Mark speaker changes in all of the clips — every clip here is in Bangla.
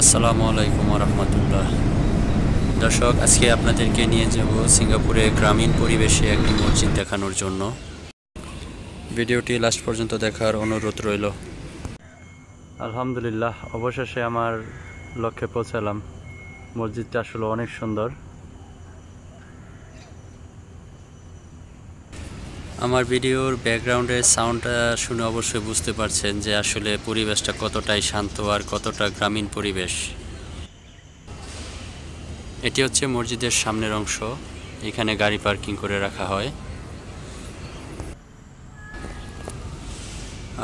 Speaker 1: আসসালামু আলাইকুম রহমতুল্লাহ। দর্শক, আজকে আপনাদেরকে নিয়ে যাব সিঙ্গাপুরে গ্রামীণ পরিবেশে একটি মসজিদ দেখানোর জন্য। ভিডিওটি লাস্ট পর্যন্ত দেখার অনুরোধ রইল। আলহামদুলিল্লাহ, অবশেষে আমার লক্ষ্যে পৌঁছালাম। মসজিদটা আসলে অনেক সুন্দর। আমার ভিডিওর ব্যাকগ্রাউন্ডের সাউন্ডটা শুনে অবশ্যই বুঝতে পারছেন যে আসলে পরিবেশটা কতটাই শান্ত আর কতটা গ্রামীণ পরিবেশ। এটি হচ্ছে মসজিদের সামনের অংশ। এখানে গাড়ি পার্কিং করে রাখা হয়।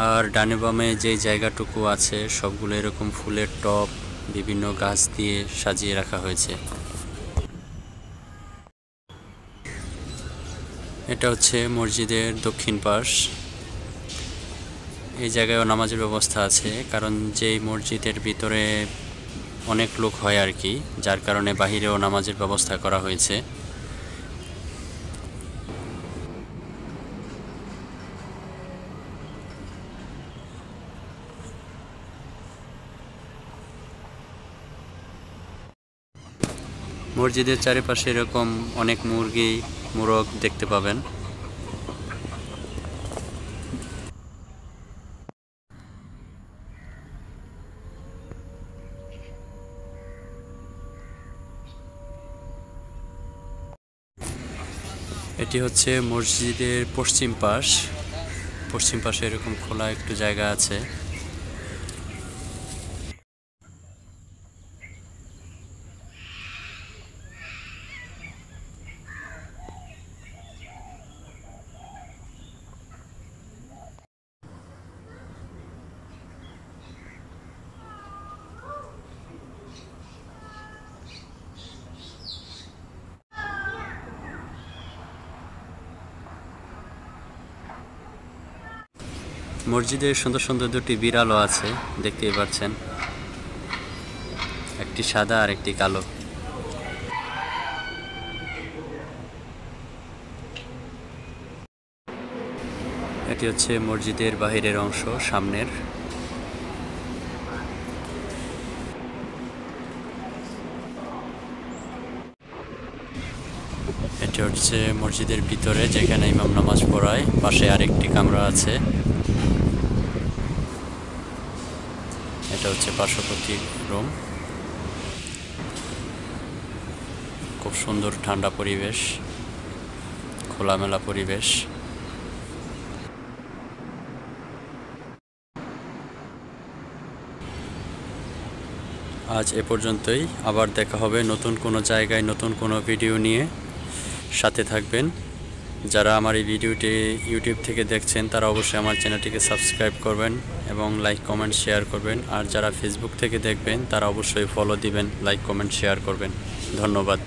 Speaker 1: আর ডানে বামে যে জায়গাটুকু আছে সবগুলো এরকম ফুলের টব বিভিন্ন গাছ দিয়ে সাজিয়ে রাখা হয়েছে। এটা হচ্ছে মসজিদের দক্ষিণ পাশ। এই জায়গায়ও নামাজের ব্যবস্থা আছে, কারণ যেই মসজিদের ভিতরে অনেক লোক হয় আর কি, যার কারণে বাহিরেও নামাজের ব্যবস্থা করা হয়েছে। মসজিদের চারিপাশে এরকম অনেক মুরগি মোরগ দেখতে পাবেন। এটি হচ্ছে মসজিদের পশ্চিম পাশ। পশ্চিম পাশে এরকম খোলা একটু জায়গা আছে। মসজিদে সুন্দর সুন্দর দুটি বিড়ালও আছে, দেখতেই পাচ্ছেন, একটি সাদা আর একটি কালো। এটি হচ্ছে মসজিদের বাহিরের অংশ, সামনের। এটি হচ্ছে মসজিদের ভিতরে, যেখানে ইমাম নামাজ পড়ায়। পাশে আরেকটি কামরা আছে। এটা হচ্ছে পার্শ্ববর্তী রুম। খুব সুন্দর ঠান্ডা পরিবেশ, খোলামেলা পরিবেশ। আজ এ পর্যন্তই। আবার দেখা হবে নতুন কোনো জায়গায় নতুন কোনো ভিডিও নিয়ে। সাথে থাকবেন। যারা আমার এই ভিডিওটি ইউটিউব থেকে দেখছেন তারা অবশ্যই আমার চ্যানেলটিকে সাবস্ক্রাইব করবেন এবং লাইক কমেন্ট শেয়ার করবেন। আর যারা ফেসবুক থেকে দেখবেন তারা অবশ্যই ফলো দিবেন, লাইক কমেন্ট শেয়ার করবেন। ধন্যবাদ।